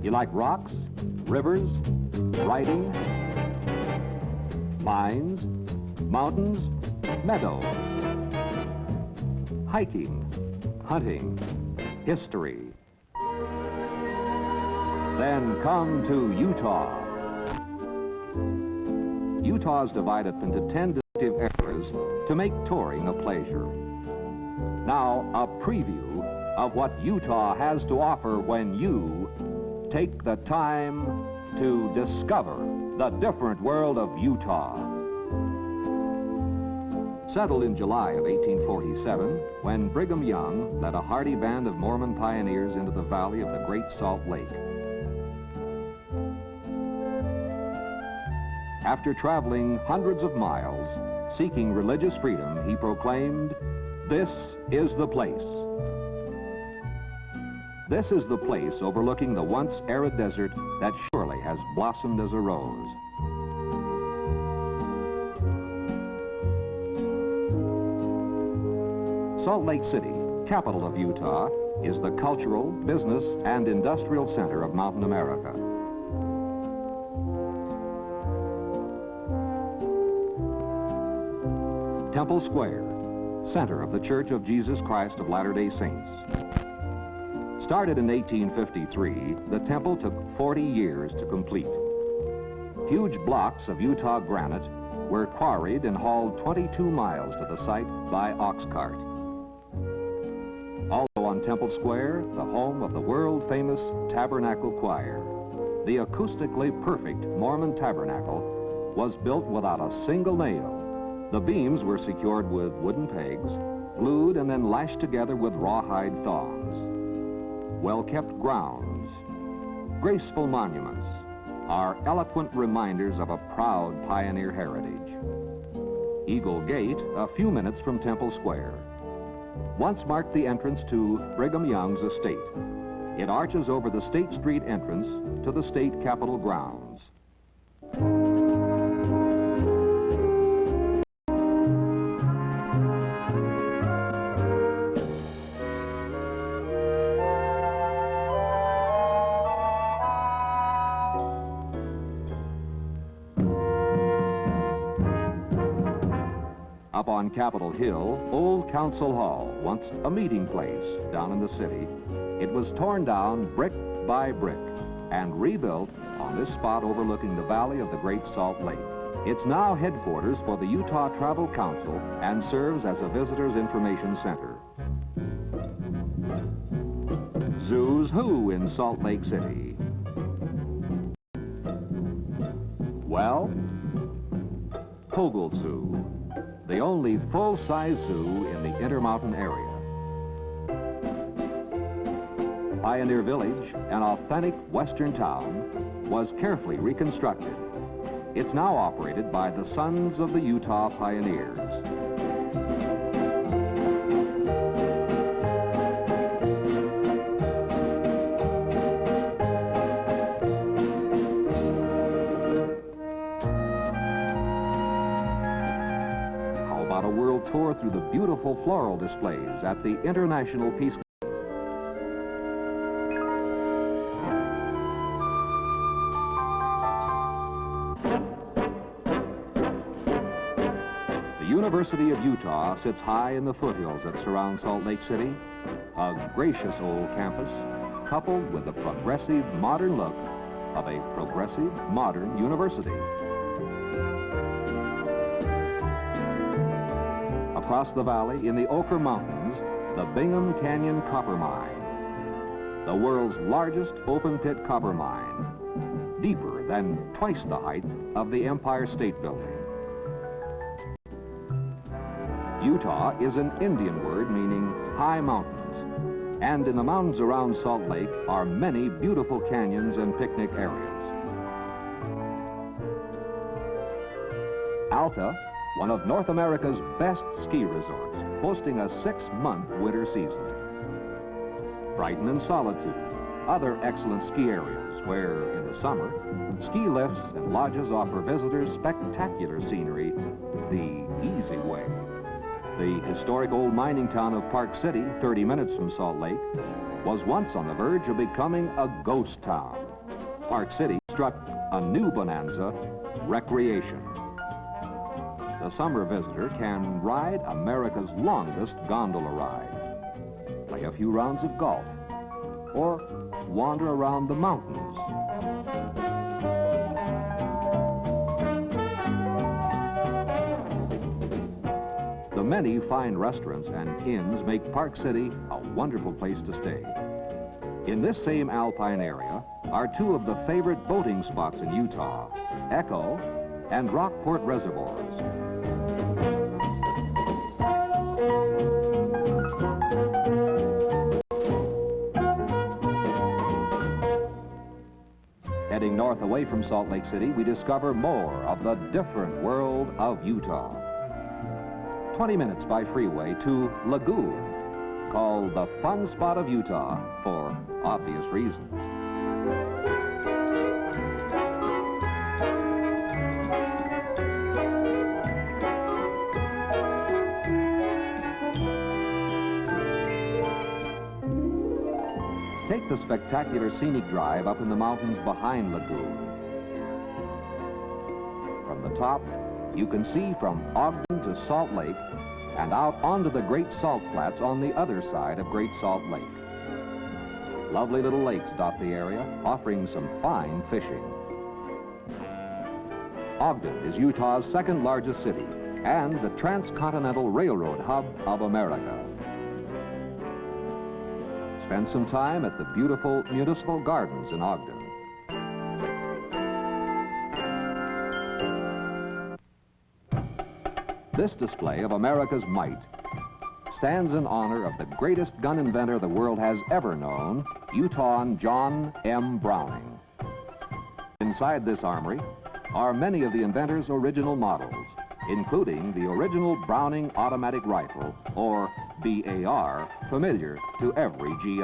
You like rocks, rivers, riding, mines, mountains, meadows, hiking, hunting, history. Then come to Utah. Utah is divided into 10 distinctive areas to make touring a pleasure. Now, a preview of what Utah has to offer when you take the time to discover the different world of Utah. Settled in July of 1847, when Brigham Young led a hardy band of Mormon pioneers into the valley of the Great Salt Lake. After traveling hundreds of miles, seeking religious freedom, he proclaimed, "This is the place." This is the place overlooking the once arid desert that surely has blossomed as a rose. Salt Lake City, capital of Utah, is the cultural, business, and industrial center of Mountain America. Temple Square, center of the Church of Jesus Christ of Latter-day Saints. Started in 1853, the temple took 40 years to complete. Huge blocks of Utah granite were quarried and hauled 22 miles to the site by ox cart. Also on Temple Square, the home of the world-famous Tabernacle Choir. The acoustically perfect Mormon tabernacle was built without a single nail. The beams were secured with wooden pegs, glued and then lashed together with rawhide thongs. Well-kept grounds, graceful monuments are eloquent reminders of a proud pioneer heritage. Eagle Gate, a few minutes from Temple Square, once marked the entrance to Brigham Young's estate. It arches over the State Street entrance to the state capitol grounds. Up on Capitol Hill, Old Council Hall, once a meeting place down in the city, it was torn down brick by brick and rebuilt on this spot overlooking the valley of the Great Salt Lake. It's now headquarters for the Utah Travel Council and serves as a visitors information center. Zoos who in Salt Lake City? Well, Poggle Zoo, the only full-size zoo in the Intermountain area. Pioneer Village, an authentic western town, was carefully reconstructed. It's now operated by the Sons of the Utah Pioneers. A world tour through the beautiful floral displays at the International Peace. The University of Utah sits high in the foothills that surround Salt Lake City, a gracious old campus coupled with the progressive modern look of a progressive modern university. Across the valley, in the Ochre Mountains, the Bingham Canyon Copper Mine, the world's largest open-pit copper mine, deeper than twice the height of the Empire State Building. Utah is an Indian word meaning high mountains, and in the mountains around Salt Lake are many beautiful canyons and picnic areas. Alta, one of North America's best ski resorts, boasting a 6-month winter season. Brighton and Solitude, other excellent ski areas where, in the summer, ski lifts and lodges offer visitors spectacular scenery the easy way. The historic old mining town of Park City, 30 minutes from Salt Lake, was once on the verge of becoming a ghost town. Park City struck a new bonanza, recreation. The summer visitor can ride America's longest gondola ride, play a few rounds of golf, or wander around the mountains. The many fine restaurants and inns make Park City a wonderful place to stay. In this same alpine area are two of the favorite boating spots in Utah, Echo and Rockport Reservoirs. Heading north away from Salt Lake City, we discover more of the different world of Utah. 20 minutes by freeway to Lagoon, called the fun spot of Utah for obvious reasons. Take the spectacular scenic drive up in the mountains behind Lagoon. From the top, you can see from Ogden to Salt Lake and out onto the Great Salt Flats on the other side of Great Salt Lake. Lovely little lakes dot the area, offering some fine fishing. Ogden is Utah's second largest city and the transcontinental railroad hub of America. Spend some time at the beautiful municipal gardens in Ogden. This display of America's might stands in honor of the greatest gun inventor the world has ever known, Utahan John M. Browning. Inside this armory are many of the inventor's original models, including the original Browning automatic rifle, or BAR, familiar to every GI.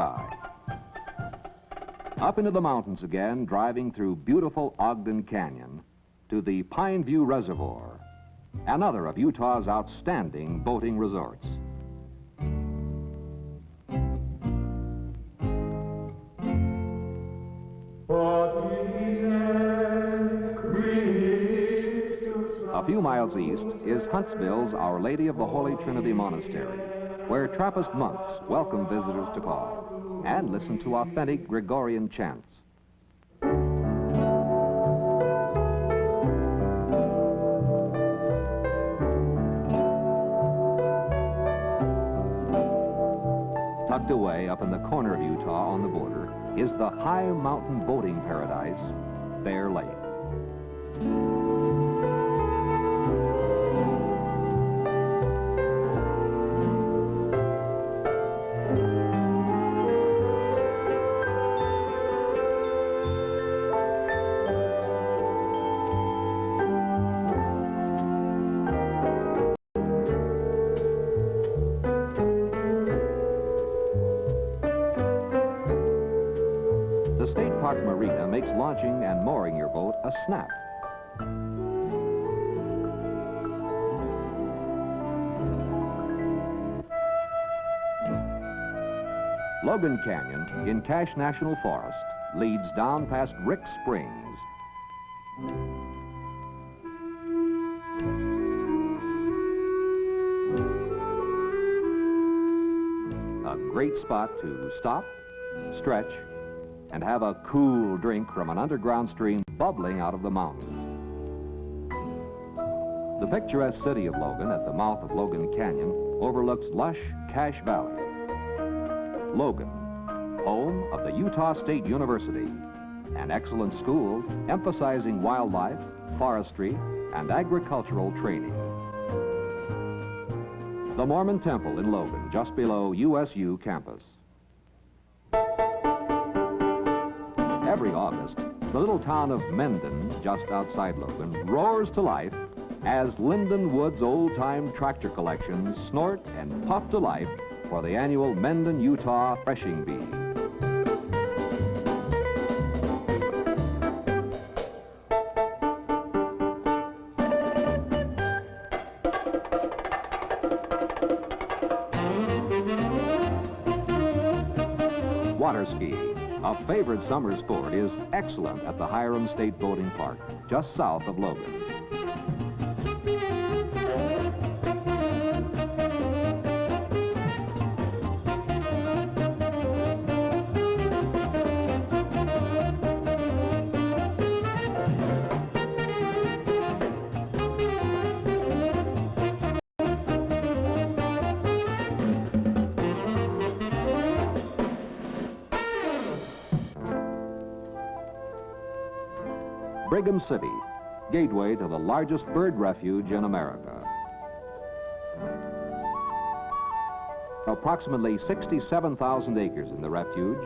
Up into the mountains again, driving through beautiful Ogden Canyon to the Pine View Reservoir, another of Utah's outstanding boating resorts. A few miles east is Huntsville's Our Lady of the Holy Trinity Monastery, where Trappist monks welcome visitors to call and listen to authentic Gregorian chants. Tucked away up in the corner of Utah on the border is the high mountain boating paradise, Bear Lake. Marina makes launching and mooring your boat a snap. Logan Canyon in Cache National Forest leads down past Rick Springs. A great spot to stop, stretch, and have a cool drink from an underground stream bubbling out of the mountain. The picturesque city of Logan at the mouth of Logan Canyon overlooks lush Cache Valley. Logan, home of the Utah State University, an excellent school emphasizing wildlife, forestry, and agricultural training. The Mormon Temple in Logan, just below USU campus. Every August, the little town of Mendon, just outside Logan, roars to life as Linden Wood's old-time tractor collections snort and puff to life for the annual Mendon, Utah Threshing Bee. Water skiing, A favorite summer sport is excellent at the Hiram State Boating Park, just south of Logan. Brigham City, gateway to the largest bird refuge in America. Approximately 67,000 acres in the refuge,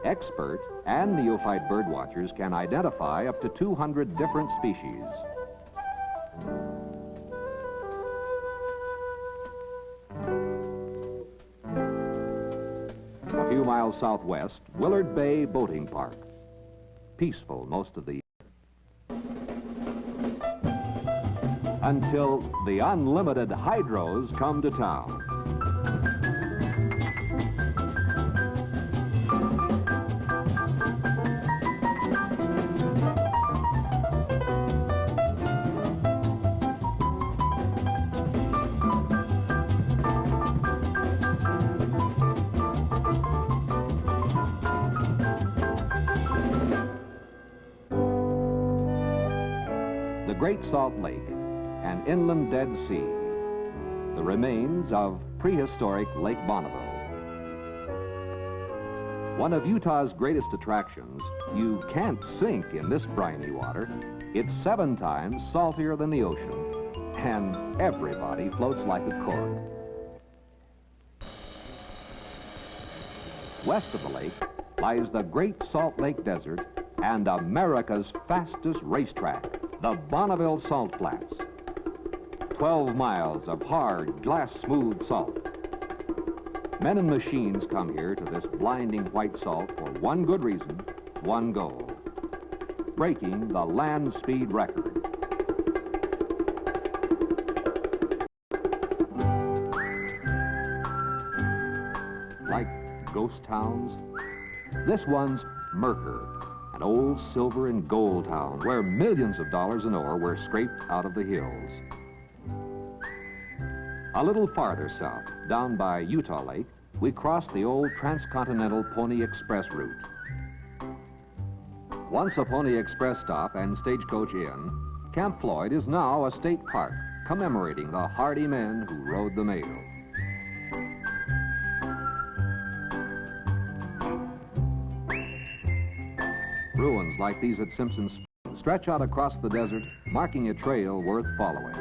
expert and neophyte bird watchers can identify up to 200 different species. A few miles southwest, Willard Bay Boating Park. Peaceful most of the year, until the unlimited hydros come to town. The Great Salt Lake, an inland Dead Sea, the remains of prehistoric Lake Bonneville. One of Utah's greatest attractions, you can't sink in this briny water. It's 7 times saltier than the ocean, and everybody floats like a cork. West of the lake lies the Great Salt Lake Desert and America's fastest racetrack, the Bonneville Salt Flats. 12 miles of hard, glass-smooth salt. Men and machines come here to this blinding white salt for one good reason, one goal: breaking the land speed record. Like ghost towns, this one's Mercer, an old silver and gold town where millions of dollars in ore were scraped out of the hills. A little farther south, down by Utah Lake, we cross the old transcontinental Pony Express route. Once a Pony Express stop and stagecoach inn, Camp Floyd is now a state park commemorating the hardy men who rode the mail. Ruins like these at Simpson's stretch out across the desert, marking a trail worth following.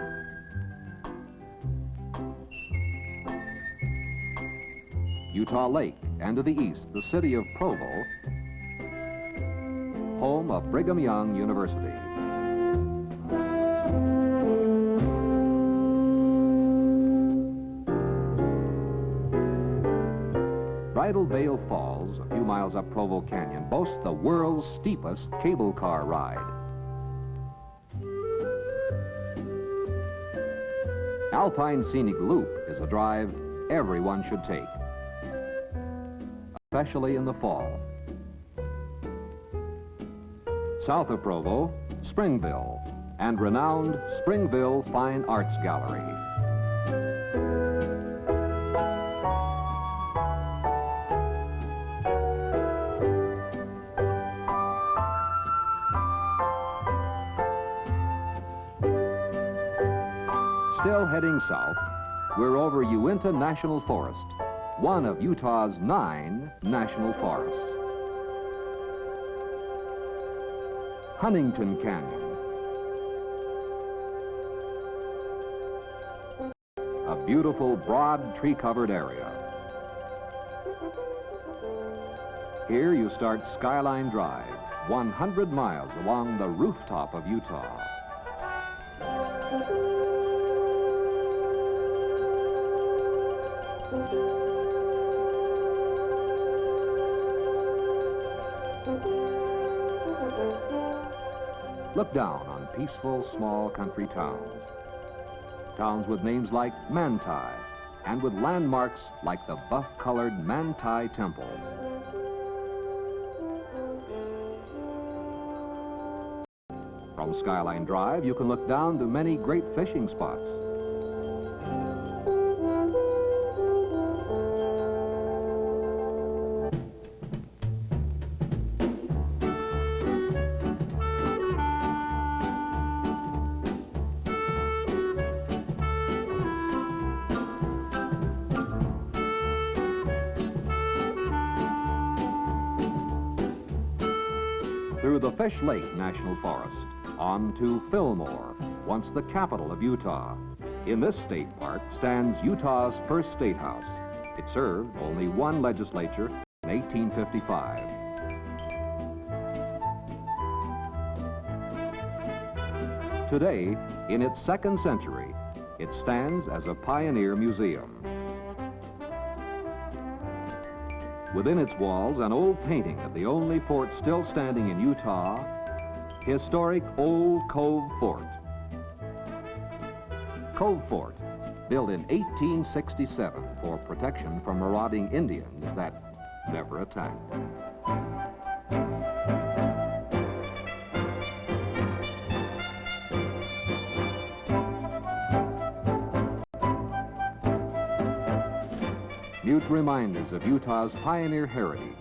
Utah Lake, and to the east, the city of Provo, home of Brigham Young University. Bridal Veil Falls, a few miles up Provo Canyon, boasts the world's steepest cable car ride. Alpine Scenic Loop is a drive everyone should take, especially in the fall. South of Provo, Springville, and renowned Springville Fine Arts Gallery. Still heading south, we're over Uinta National Forest, one of Utah's 9 national forests. Huntington Canyon, a beautiful, broad, tree-covered area. Here you start Skyline Drive, 100 miles along the rooftop of Utah. Look down on peaceful, small country towns. Towns with names like Manti, and with landmarks like the buff-colored Manti Temple. From Skyline Drive, you can look down to many great fishing spots. Through the Fish Lake National Forest, on to Fillmore, once the capital of Utah. In this state park stands Utah's first Statehouse. It served only one legislature in 1855. Today, in its second century, it stands as a pioneer museum. Within its walls, an old painting of the only fort still standing in Utah, historic Old Cove Fort. Cove Fort, built in 1867 for protection from marauding Indians that never attacked. Mute reminders of Utah's pioneer heritage.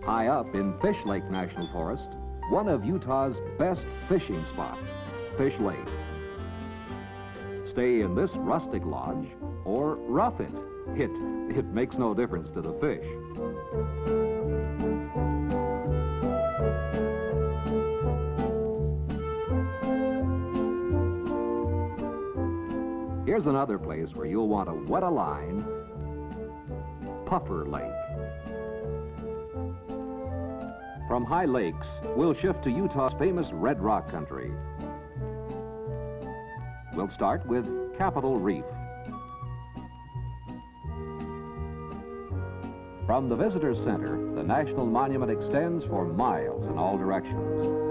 High up in Fish Lake National Forest, one of Utah's best fishing spots, Fish Lake. Stay in this rustic lodge or rough it. It makes no difference to the fish. Here's another place where you'll want to wet a line, Puffer Lake. From high lakes, we'll shift to Utah's famous Red Rock country. We'll start with Capitol Reef. From the Visitor Center, the National Monument extends for miles in all directions.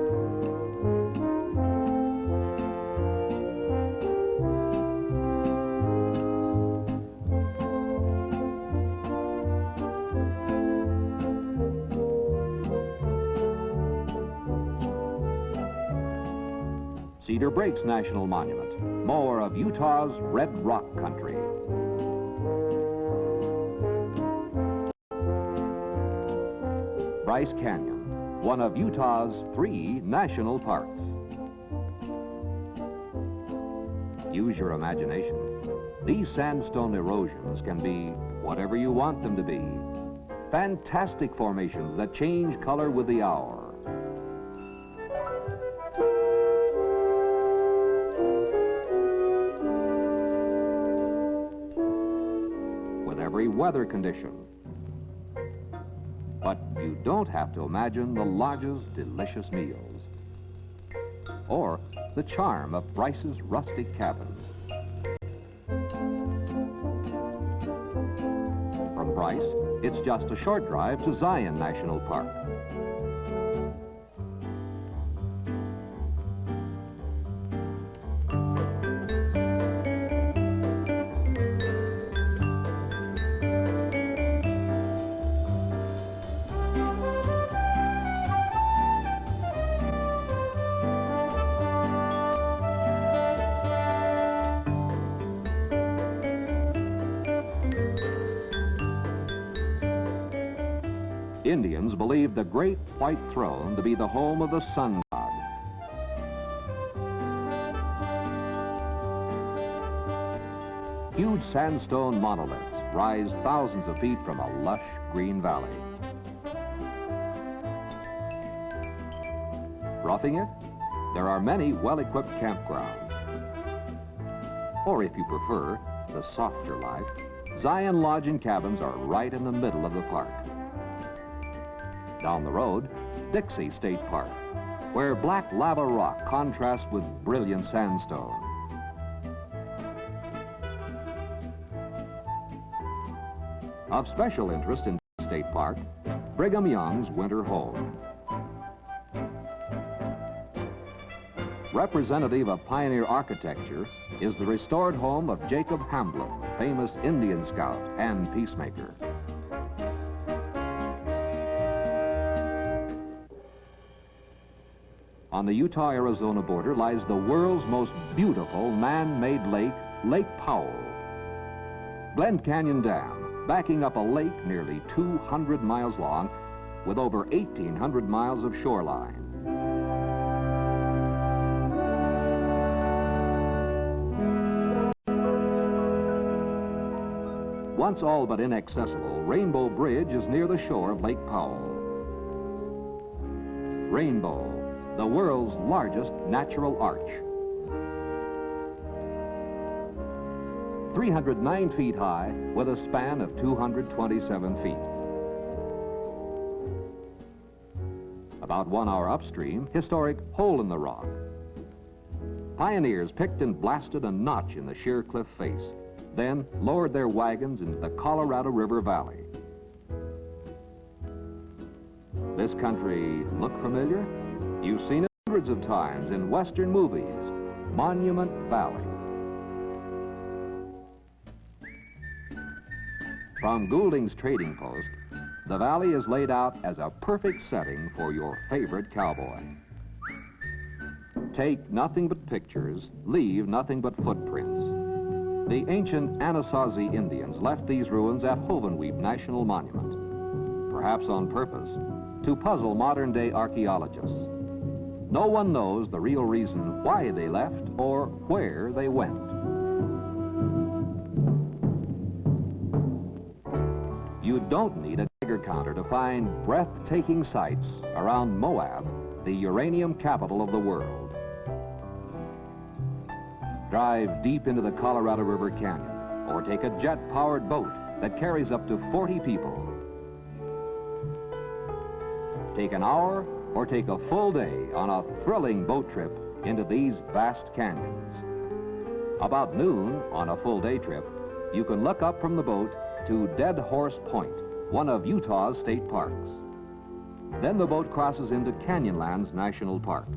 Cedar Breaks National Monument, more of Utah's Red Rock country. Bryce Canyon, one of Utah's 3 national parks. Use your imagination. These sandstone erosions can be whatever you want them to be. Fantastic formations that change color with the hour. Every weather condition. But you don't have to imagine the lodge's delicious meals or the charm of Bryce's rustic cabins. From Bryce, it's just a short drive to Zion National Park. Indians believed the Great White Throne to be the home of the sun god. Huge sandstone monoliths rise thousands of feet from a lush green valley. Roughing it, there are many well-equipped campgrounds. Or if you prefer the softer life, Zion Lodge and cabins are right in the middle of the park. Down the road, Dixie State Park, where black lava rock contrasts with brilliant sandstone. Of special interest in State Park, Brigham Young's winter home. Representative of pioneer architecture is the restored home of Jacob Hamblin, famous Indian scout and peacemaker. On the Utah-Arizona border lies the world's most beautiful man-made lake, Lake Powell. Glen Canyon Dam, backing up a lake nearly 200 miles long with over 1,800 miles of shoreline. Once all but inaccessible, Rainbow Bridge is near the shore of Lake Powell. Rainbow, the world's largest natural arch. 309 feet high with a span of 227 feet. About 1 hour upstream, historic Hole in the Rock. Pioneers picked and blasted a notch in the sheer cliff face, then lowered their wagons into the Colorado River Valley. This country look familiar? You've seen it hundreds of times in Western movies, Monument Valley. From Goulding's Trading Post, the valley is laid out as a perfect setting for your favorite cowboy. Take nothing but pictures, leave nothing but footprints. The ancient Anasazi Indians left these ruins at Hovenweep National Monument, perhaps on purpose, to puzzle modern-day archaeologists. No one knows the real reason why they left or where they went. You don't need a Geiger counter to find breathtaking sights around Moab, the uranium capital of the world. Drive deep into the Colorado River Canyon, or take a jet-powered boat that carries up to 40 people. Take an hour or take a full day on a thrilling boat trip into these vast canyons. About noon on a full day trip, you can look up from the boat to Dead Horse Point, one of Utah's state parks. Then the boat crosses into Canyonlands National Park.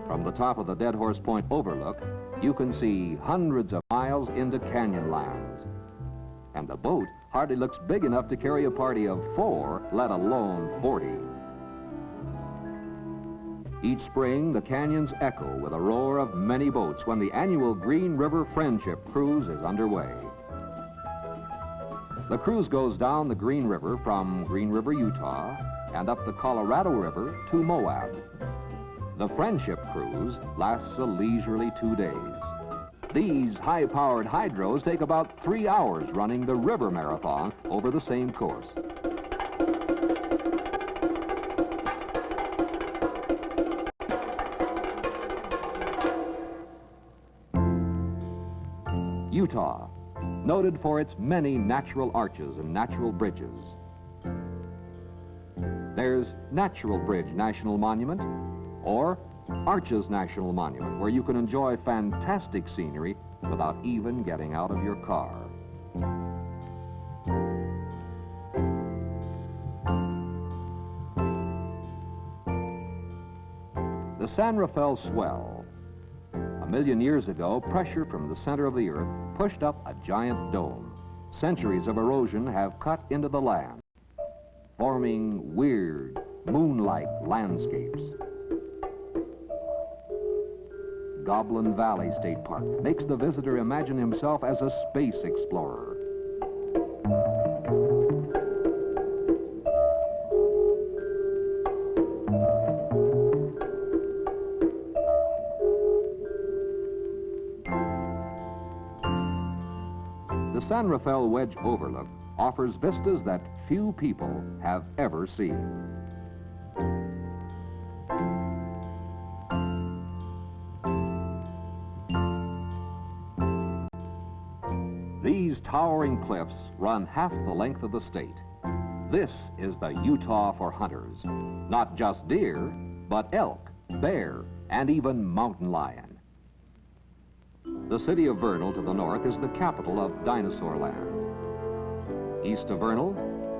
From the top of the Dead Horse Point Overlook, you can see hundreds of miles into Canyonlands. And the boat hardly looks big enough to carry a party of 4, let alone 40. Each spring, the canyons echo with a roar of many boats when the annual Green River Friendship Cruise is underway. The cruise goes down the Green River from Green River, Utah, and up the Colorado River to Moab. The Friendship Cruise lasts a leisurely 2 days. These high-powered hydros take about 3 hours running the river marathon over the same course. Utah, noted for its many natural arches and natural bridges. There's Natural Bridge National Monument, or Arches National Monument, where you can enjoy fantastic scenery without even getting out of your car. The San Rafael Swell. A million years ago, pressure from the center of the earth pushed up a giant dome. Centuries of erosion have cut into the land, forming weird, moon-like landscapes. Goblin Valley State Park makes the visitor imagine himself as a space explorer. The San Rafael Wedge Overlook offers vistas that few people have ever seen. These towering cliffs run half the length of the state. This is the Utah for hunters. Not just deer, but elk, bear, and even mountain lion. The city of Vernal to the north is the capital of Dinosaur land. East of Vernal,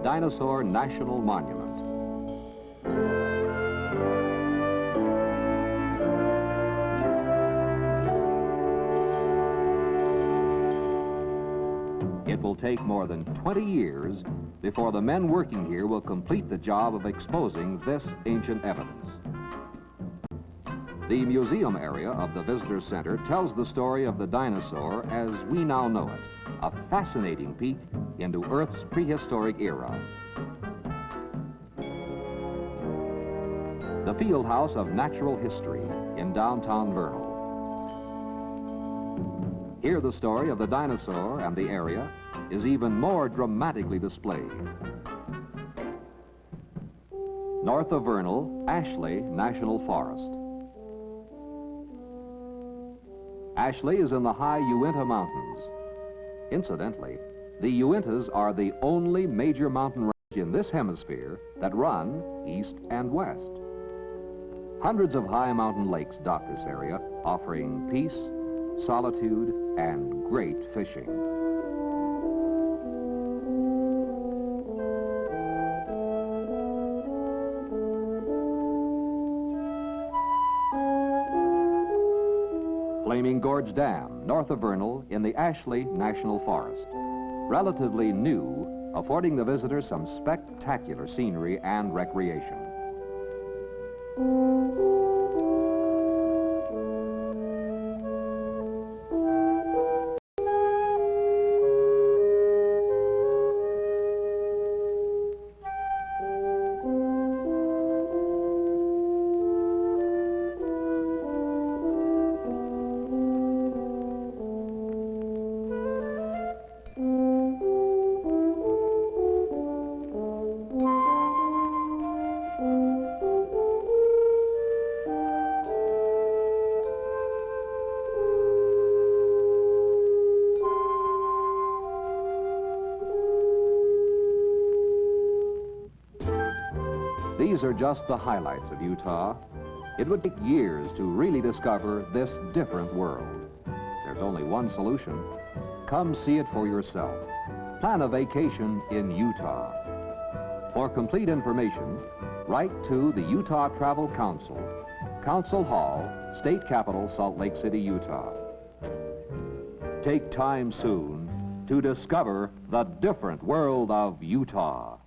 Dinosaur National Monument. It will take more than 20 years before the men working here will complete the job of exposing this ancient evidence. The museum area of the visitor center tells the story of the dinosaur as we now know it, a fascinating peek into Earth's prehistoric era. The Field House of Natural History in downtown Vernal. Here the story of the dinosaur and the area is even more dramatically displayed. North of Vernal, Ashley National Forest. Ashley is in the high Uinta Mountains. Incidentally, the Uintas are the only major mountain range in this hemisphere that run east and west. Hundreds of high mountain lakes dot this area, offering peace, solitude, and great fishing. Flaming Gorge Dam, north of Vernal, in the Ashley National Forest. Relatively new, affording the visitor some spectacular scenery and recreation. These are just the highlights of Utah. It would take years to really discover this different world. There's only one solution. Come see it for yourself. Plan a vacation in Utah. For complete information, write to the Utah Travel Council, Council Hall, State Capitol, Salt Lake City, Utah. Take time soon to discover the different world of Utah.